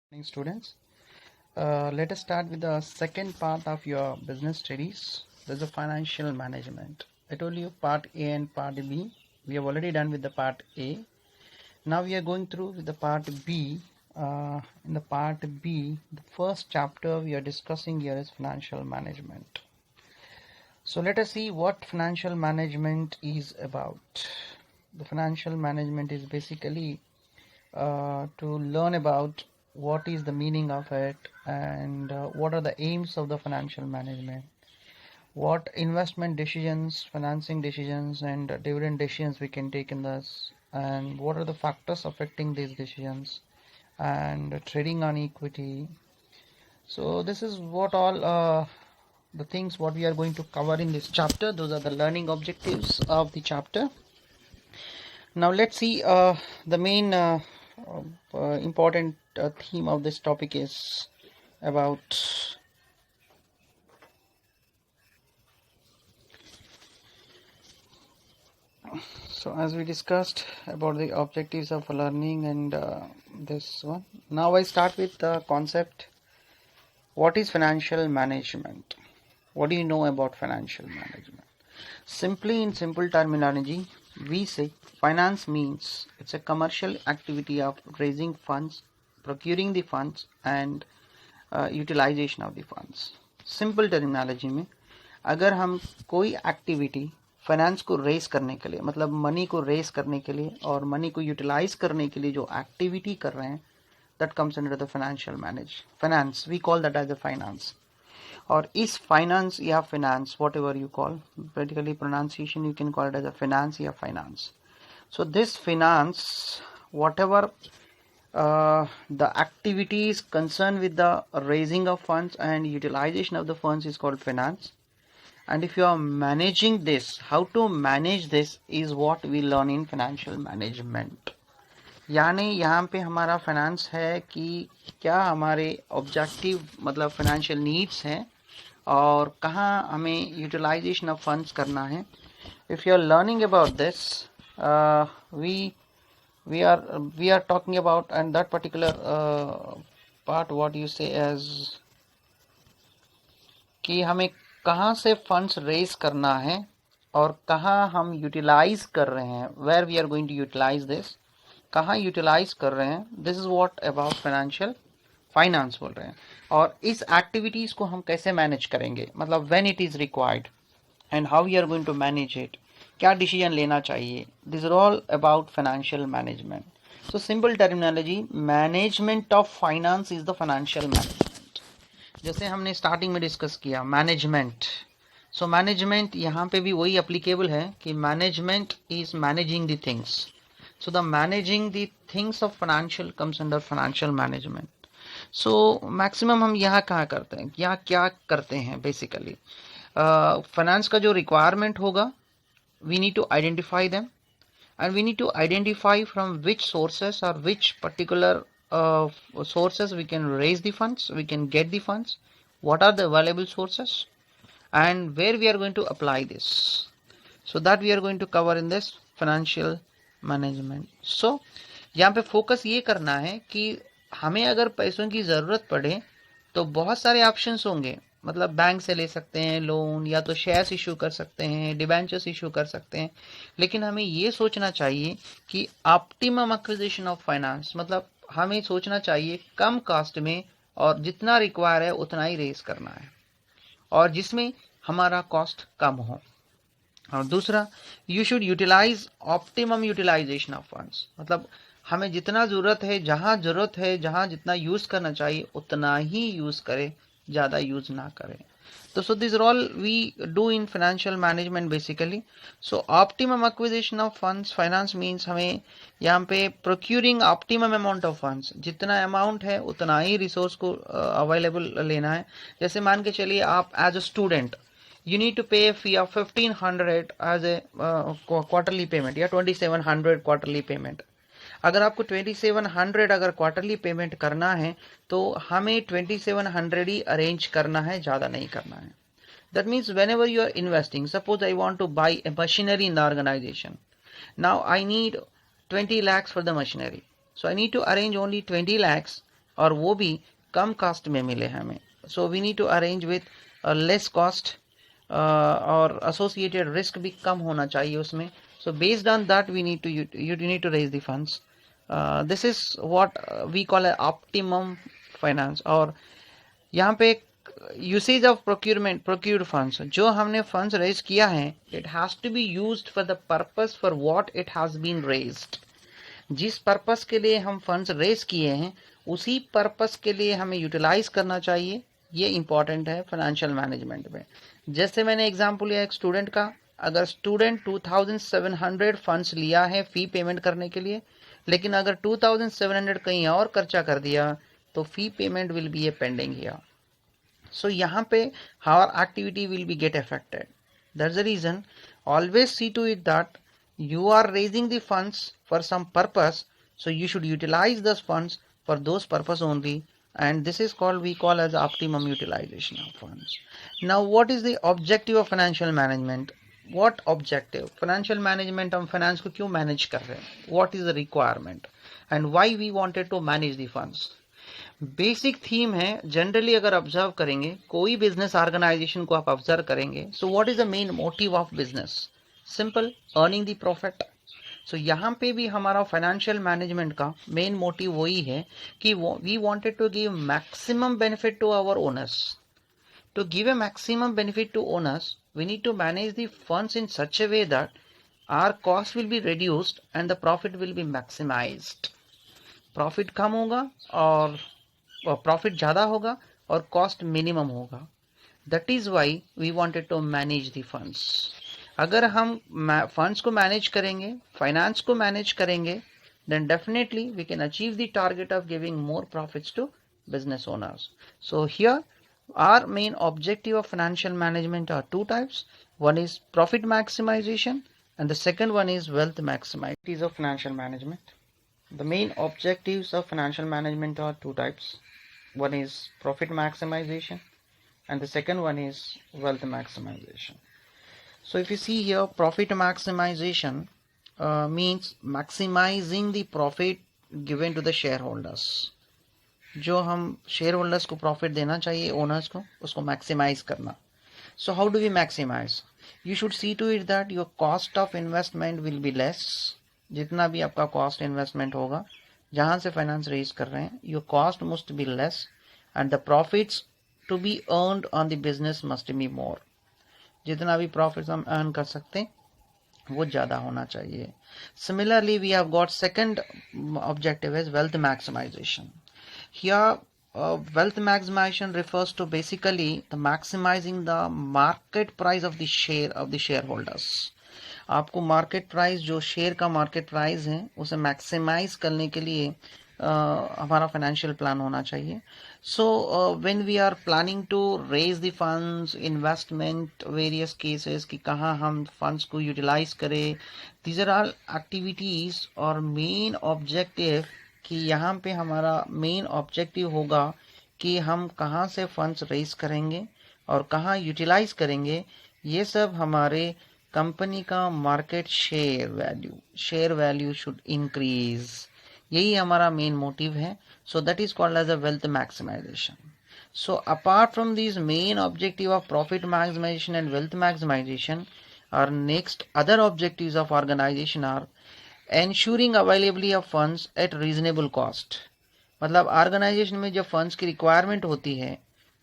Morning, students. Let us start with the second part of your business studies. There's a financial management. I told you part A and part B. We have already done with the part A. Now we are going through with the part B. In the part B, the first chapter we are discussing here is financial management. So let us see what financial management is about. The financial management is basically to learn about what is the meaning of it and what are the aims of the financial management, what investment decisions, financing decisions, and dividend decisions we can take in this, and what are the factors affecting these decisions, and trading on equity. So this is what all the things what we are going to cover in this chapter. Those are the learning objectives of the chapter. Now let's see the main important theme of this topic is about so as we discussed about the objectives of learning and this one. Now I start with the concept. What is financial management? What do you know about financial management? Simply, in simple terminology, we say finance means it's a commercial activity of raising funds, procuring the funds, and utilization of the funds. Simple terminology में अगर हम कोई activity finance को race करने के लिए, मतलब money को रेस करने के लिए और मनी को यूटिलाइज करने के लिए जो एक्टिविटी कर रहे हैं, that comes under the financial finance. We call that as a finance. और इस फाइनेंस या finance, whatever you call, practically pronunciation you can call it as a finance या finance. So this finance, whatever the activities concerned with the raising of funds and utilization of the funds is called finance. And if you are managing this, how to manage this is what we learn in financial management. यानी यहाँ पे हमारा finance है कि क्या हमारे objective मतलब financial needs हैं और कहाँ हमें यूटिलाइजेशन ऑफ फंड्स करना है. If you are learning about this, we are talking about, and that particular part what you say as कि हमें कहाँ से फंड्स रेज करना है और कहाँ हम यूटिलाइज कर रहे हैं, where we are going to utilize this, कहाँ यूटिलाइज कर रहे हैं. This is what about financial finance बोल रहे हैं. और इस एक्टिविटीज को हम कैसे मैनेज करेंगे, मतलब when it is required and how we are going to manage it, क्या डिसीजन लेना चाहिए. This is all about financial management. So simple terminology, management of finance is the financial management. जैसे हमने स्टार्टिंग में discuss किया management. So management यहाँ पे भी वही एप्लीकेबल है कि management is managing the things. So the managing the things of financial comes under financial management. So maximum हम यहाँ कहाँ करते हैं, यहाँ क्या करते हैं बेसिकली. फाइनेंस का जो रिक्वायरमेंट होगा, we need to identify them, and we need to identify from which sources or which particular sources we can raise the funds, we can get the funds, what are the available sources, and where we are going to apply this. So that we are going to cover in this financial management. So यहाँ पे focus ये करना है कि हमें अगर पैसों की ज़रूरत पड़े तो बहुत सारे ऑप्शंस होंगे. मतलब बैंक से ले सकते हैं लोन, या तो शेयर्स इशू कर सकते हैं, डिबेंचर्स इशू कर सकते हैं. लेकिन हमें ये सोचना चाहिए कि ऑप्टिमम एक्विजिशन ऑफ फाइनेंस, मतलब हमें सोचना चाहिए कम कॉस्ट में और जितना रिक्वायर है उतना ही रेज करना है और जिसमें हमारा कॉस्ट कम हो. और दूसरा, you should utilize optimum utilization of funds, मतलब हमें जितना ज़रूरत है, जहाँ जितना यूज़ करना चाहिए उतना ही यूज़ करें, ज़्यादा यूज़ ना करें. तो so this all we do in financial management basically. So optimum acquisition of funds, finance means हमें यहाँ पे procuring optimum amount of funds, जितना अमाउंट है उतना ही रिसोर्स को अवेलेबल लेना है. जैसे मान के चलिए आप as a student you need to pay a fee of 1500 as a quarterly payment या 2700 quarterly payment. अगर आपको 2700 अगर क्वार्टरली पेमेंट करना है तो हमें 2700 ही अरेंज करना है, ज़्यादा नहीं करना है. That means whenever you are investing, suppose I want to buy a machinery in the organization. Now I need 20 lakhs for the machinery. So I need to arrange only 20 lakhs और वो भी कम cast में मिले हमें. So we need to arrange with less cost और associated risk भी कम होना चाहिए उसमें. So based on that we need to raise the funds. This is what we call a optimum finance. और यहाँ पे यूसेज ऑफ प्रोक्यूर्ड फंड्स, जो हमने फंड्स रेज किया है, it has to be used for the purpose for what it has been raised. जिस purpose के लिए हम फंड्स रेज किए हैं उसी पर्पस के लिए हमें यूटिलाइज करना चाहिए. ये इंपॉर्टेंट है फाइनेंशियल मैनेजमेंट में. जैसे मैंने एग्जांपल लिया एक स्टूडेंट का. अगर स्टूडेंट 2700 फंड्स लिया है फी पेमेंट करने के लिए, लेकिन अगर 2700 कहीं और खर्चा कर दिया तो fee payment will be A pending here. So यहाँ पे our activity will be get affected. That's the reason always see to it that you are raising the funds for some purpose, so you should utilize those funds for those purpose only, and this is called, we call as optimum utilization of funds. Now what is the objective of financial management? What objective? Financial management, हम finance को क्यों manage कर रहे हैं? What is the requirement and why we wanted to manage the funds? Basic theme है. Generally अगर observe करेंगे, कोई बिजनेस ऑर्गेनाइजेशन को आप ऑब्जर्व करेंगे, so what is the main motive of business? Simple, earning the profit. So यहाँ पे भी हमारा फाइनेंशियल मैनेजमेंट का मेन मोटिव वही है कि we wanted to give maximum benefit to our owners. To give a maximum benefit to owners we need to manage the funds in such a way that our cost will be reduced and the profit will be maximized. Profit कम होगा और profit ज़्यादा होगा और cost minimum होगा. That is why we wanted to manage the funds. अगर हम funds को मैनेज करेंगे, फाइनेंस को मैनेज करेंगे, then definitely we can achieve the target of giving more profits to business owners. So here our main objective of financial management are two types. One is profit maximization and the second one is wealth maximization of financial management. The main objectives of financial management are two types. One is profit maximization and the second one is wealth maximization. So if you see here, profit maximization means maximizing the profit given to the shareholders. जो हम share holders को profit देना चाहिए, owners को, उसको maximize करना. So how do we maximize? You should see to it that your cost of investment will be less. जितना भी आपका कॉस्ट इन्वेस्टमेंट होगा, जहां से फाइनेंस रेज कर रहे हैं, your cost must be less and the profits to be earned on the business must be more. जितना भी प्रॉफिट्स हम अर्न कर सकते हैं वो ज़्यादा होना चाहिए. Similarly we have got second objective is wealth maximization. Here, wealth maximization refers to basically the maximizing the market price of the share of the shareholders. आपको मार्केट प्राइस, जो शेयर का मार्केट प्राइस है, उसे maximise करने के लिए हमारा financial plan होना चाहिए. So when we are planning to raise the funds, investment, various cases कि कहाँ हम फंड्स को यूटिलाइज करें, दीज आर ऑल एक्टिविटीज और मेन ऑब्जेक्टिव कि यहाँ पे हमारा मेन ऑब्जेक्टिव होगा कि हम कहाँ से फंड्स रेज करेंगे और कहाँ यूटिलाइज करेंगे. ये सब हमारे कंपनी का market share value should increase. यही हमारा मेन मोटिव है. So that is called as a wealth maximization. So apart from this main objective of profit maximization and wealth maximization, our next other objectives of organization are ensuring availability of funds at reasonable cost. मतलब organisation में जब funds की requirement होती है,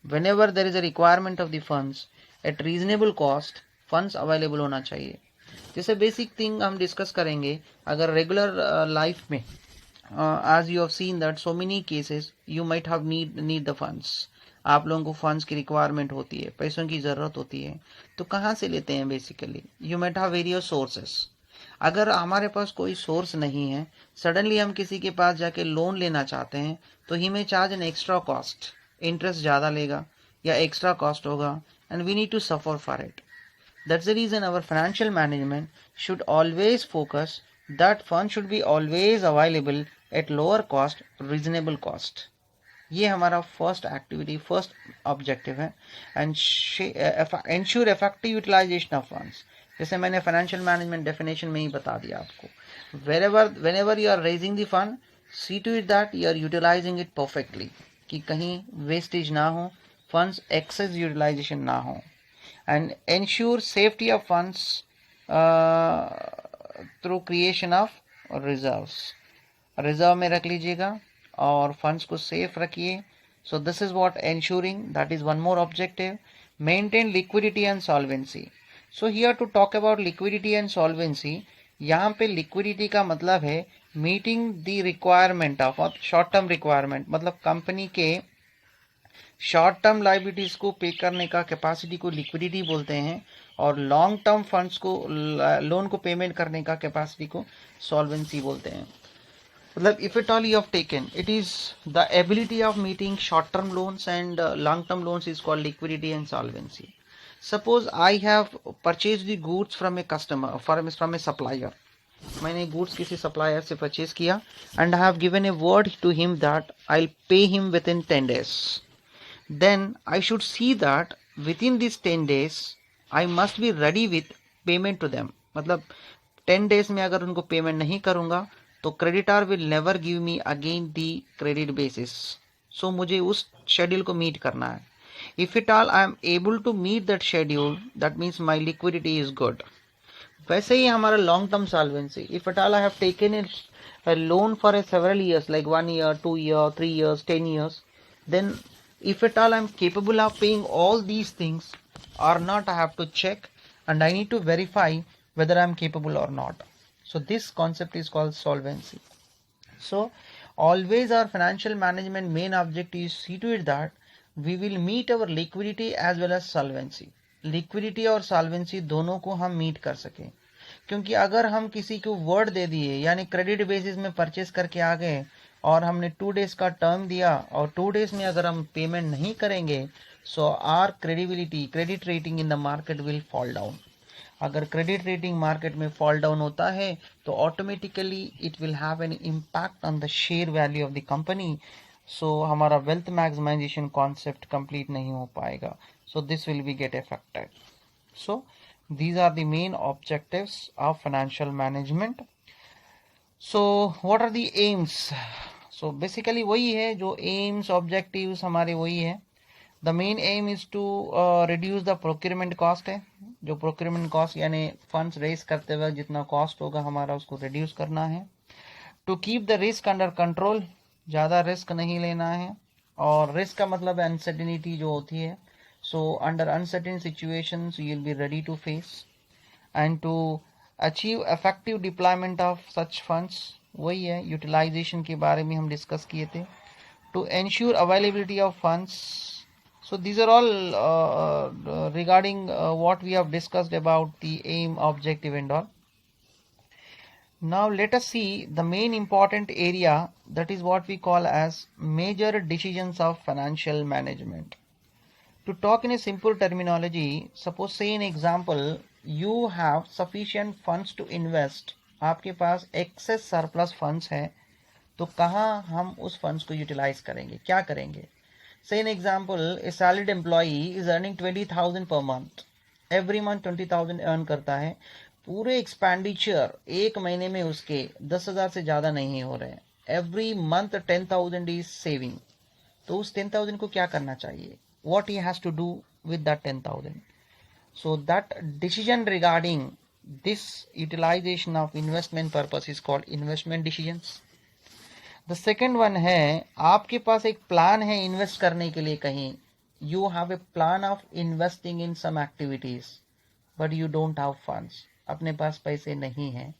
whenever there is a requirement of the funds at reasonable cost, funds available होना चाहिए. जैसे basic thing हम डिस्कस करेंगे. अगर रेगुलर लाइफ में as you have seen that so many cases you might have need the funds. आप लोगों को फंड्स की रिक्वायरमेंट होती है, पैसों की ज़रूरत होती है, तो कहाँ से लेते हैं? Basically you might have various sources. अगर हमारे पास कोई सोर्स नहीं है, सडनली हम किसी के पास जाके लोन लेना चाहते हैं, तो ही में charge an extra cost, interest ज़्यादा लेगा या एक्स्ट्रा कॉस्ट होगा, and we need to suffer for it. That's the reason our financial management should always focus that fund should be always available at lower cost, reasonable cost. ये हमारा first activity, first objective है. And ensure effective utilization of funds. जैसे मैंने financial management definition में ही बता दिया आपको. whenever you are raising the fund, see to it that you are utilizing it perfectly, कि कहीं वेस्टेज ना हो, फंड्स एक्सेस यूटिलाइजेशन ना हो, and ensure safety of funds through creation of reserves. Reserve में रख लीजिएगा और फंड्स को सेफ रखिए. So this is what ensuring, that is one more objective. Maintain liquidity and solvency. So here to talk about liquidity and solvency, यहाँ पे liquidity का मतलब है meeting the requirement of short term requirement, मतलब company के short term liabilities को pay करने का कैपेसिटी को लिक्विडिटी बोलते हैं, और लॉन्ग टर्म फंड्स को, लोन को पेमेंट करने का कैपेसिटी को सॉल्वेंसी बोलते हैं. मतलब if at all you have taken, it is the ability of meeting short term loans and long term loans is called liquidity and solvency. Suppose I have purchased the goods from a customer, from a supplier. मैंने goods किसी supplier से purchase किया and I have given a word to him that I'll pay him within 10 days. Then I should see that within these 10 days I must be ready with payment to them. मतलब 10 days में अगर उनको payment नहीं करूंगा तो creditor will never give me again the credit basis. So मुझे उस schedule को मीट करना है. If at all I am able to meet that schedule, that means my liquidity is good. वैसे ही हमारा long term solvency, if at all I have taken a loan for a several years, like 1 year, 2 year, 3 years, 10 years, then if at all I am capable of paying all these things or not, I have to check and I need to verify whether I am capable or not. So this concept is called solvency. So always our financial management main objective is see to it that we will meet our liquidity as well as solvency. Liquidity और solvency दोनों को हम meet कर सकें, क्योंकि अगर हम किसी को वर्ड दे दिए, यानी क्रेडिट बेसिस में परचेस करके आ गए और हमने 2 days का टर्म दिया और 2 days में अगर हम पेमेंट नहीं करेंगे, so our credibility, credit rating in the market will fall down. अगर क्रेडिट रेटिंग मार्केट में फॉल डाउन होता है तो automatically it will have an impact on the share value of the company. So हमारा wealth maximization concept complete नहीं हो पाएगा. So this will be get affected. So these are the main objectives of financial management. So what are the aims? So basically वही है जो aims, objectives हमारे वही है. The main aim is to reduce the procurement cost है. जो procurement cost यानी funds raise करते वक्त जितना cost होगा हमारा उसको reduce करना है. To keep the risk under control, ज़्यादा risk नहीं लेना है. और risk का मतलब uncertainty जो होती है. So under uncertain situations you will be ready to face. And to achieve effective deployment of such funds, वही है utilization के बारे में हम discuss किए थे. To ensure availability of funds. So these are all regarding what we have discussed about the aim, objective and all. Now let us see the main important area, that is what we call as major decisions of financial management. To talk in a simple terminology, suppose say an example, you have sufficient funds to invest. आपके पास excess surplus funds है, तो कहाँ हम उस funds को utilize करेंगे, क्या करेंगे? Say an example, a salaried employee is earning 20,000 per month. Every month 20,000 earn करता है. पूरे एक्सपेंडिचर एक महीने में उसके 10,000 से ज़्यादा नहीं हो रहे हैं. Every month 10,000 is saving. तो उस 10,000 को क्या करना चाहिए? What he has to do with that 10,000? So that decision regarding this utilization of investment purpose is called investment decisions. The second one है, आपके पास एक प्लान है इन्वेस्ट करने के लिए कहीं. You have a plan of investing in some activities, but you don't have funds. अपने पास पैसे नहीं हैं,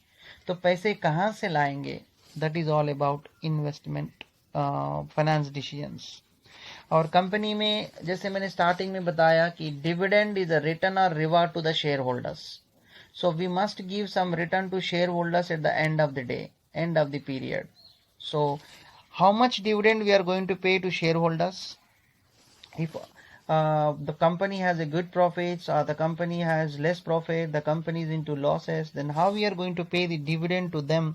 तो पैसे कहाँ से लाएंगे? That is all about investment finance decisions. और कंपनी में जैसे मैंने स्टार्टिंग में बताया कि डिविडेंड इज अ रिटर्न और reward to the shareholders. So we must give some return to shareholders at the end of the day, end of the period. So how much dividend we are going to pay to shareholders? If the company has a good profits or the company has less profit, the company is into losses, then how we are going to pay the dividend to them?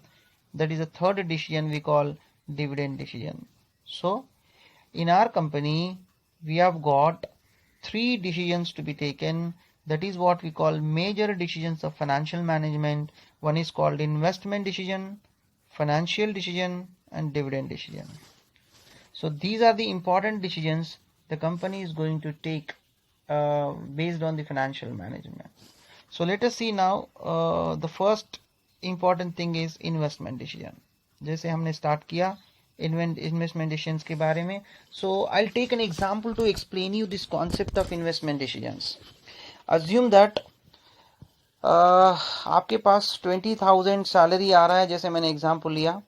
That is a third decision we call dividend decision. So in our company we have got 3 decisions to be taken. That is what we call major decisions of financial management. One is called investment decision, financial decision and dividend decision. So these are the important decisions the company is going to take based on the financial management. So let us see now the first important thing is investment decision. जैसे हमने start किया investment decisions के बारे में. So I'll take an example to explain you this concept of investment decisions. Assume that आपके पास 20,000 salary आ रहा है, जैसे मैंने एग्जाम्पल लिया,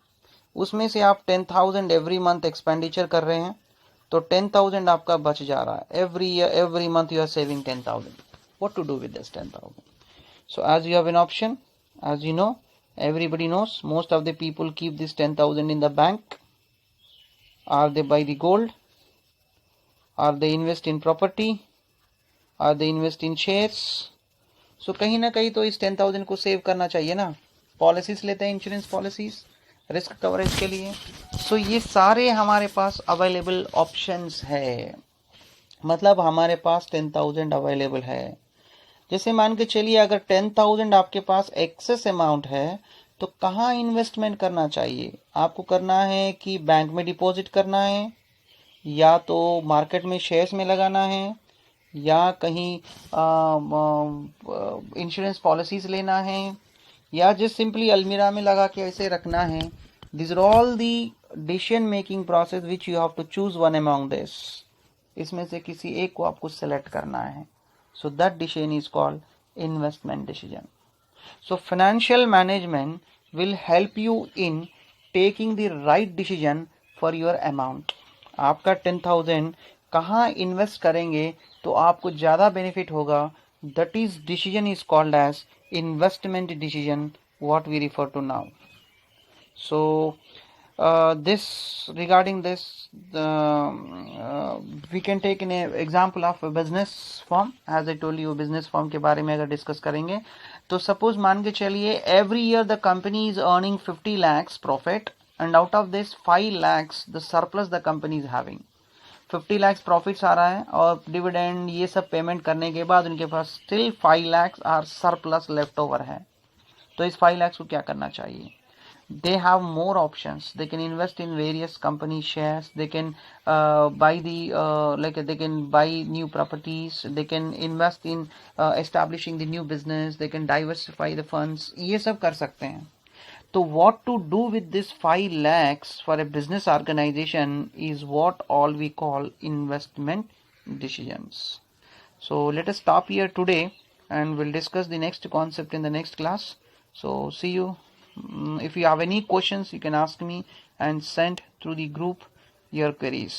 उसमें से आप 10,000 एवरी मंथ एक्सपेंडिचर कर रहे हैं, तो 10,000 आपका बच जा रहा है. Every month you are saving 10,000. What to do with this 10,000? So as you have an option, as you know, everybody knows, most of the people keep this 10,000 in the bank, or they buy the gold, or they invest in property, or they invest in shares. So कहीं ना कहीं तो इस 10,000 को save करना चाहिए ना. Policies लेते हैं, इंश्योरेंस पॉलिसीज रिस्क कवरेज के लिए. सो ये सारे हमारे पास अवेलेबल ऑप्शंस है, मतलब हमारे पास 10,000 अवेलेबल है. जैसे मान के चलिए अगर 10,000 आपके पास एक्सेस अमाउंट है, तो कहाँ इन्वेस्टमेंट करना चाहिए? आपको करना है कि बैंक में डिपॉजिट करना है, या तो मार्केट में शेयर्स में लगाना है, या कहीं इंश्योरेंस पॉलिसीज लेना है, या जस्ट सिंपली अलमीरा में लगा के ऐसे रखना है. This are all the decision making process which you have to choose one among this. इसमें से किसी एक को आपको सेलेक्ट करना है. So that decision is called investment decision. So financial management will help you in taking the right decision for your amount. आपका 10,000 कहाँ इन्वेस्ट करेंगे तो आपको ज़्यादा बेनिफिट होगा, that is decision is called as investment decision, what we refer to now. So regarding this, we can take an example of a business firm. As I told you, business firm के बारे में अगर discuss करेंगे तो suppose मान के चलिए every year the company is earning 50 lakhs profit, and out of this 5 lakhs the surplus the company is having. 50 lakhs profits आ रहा है और डिविडेंड ये सब पेमेंट करने के बाद उनके पास still 5 lakhs are surplus left over है. तो इस 5 lakhs को क्या करना चाहिए? They have more options. They can invest in various company shares. They can buy they can buy new properties. They can invest in establishing the new business. They can diversify the funds. ये सब कर सकते हैं. तो what to do with this 5 lakhs for a business organization is what all we call investment decisions. So let us stop here today, and we'll discuss the next concept in the next class. So see you. If you have any questions, you can ask me and send through the group your queries.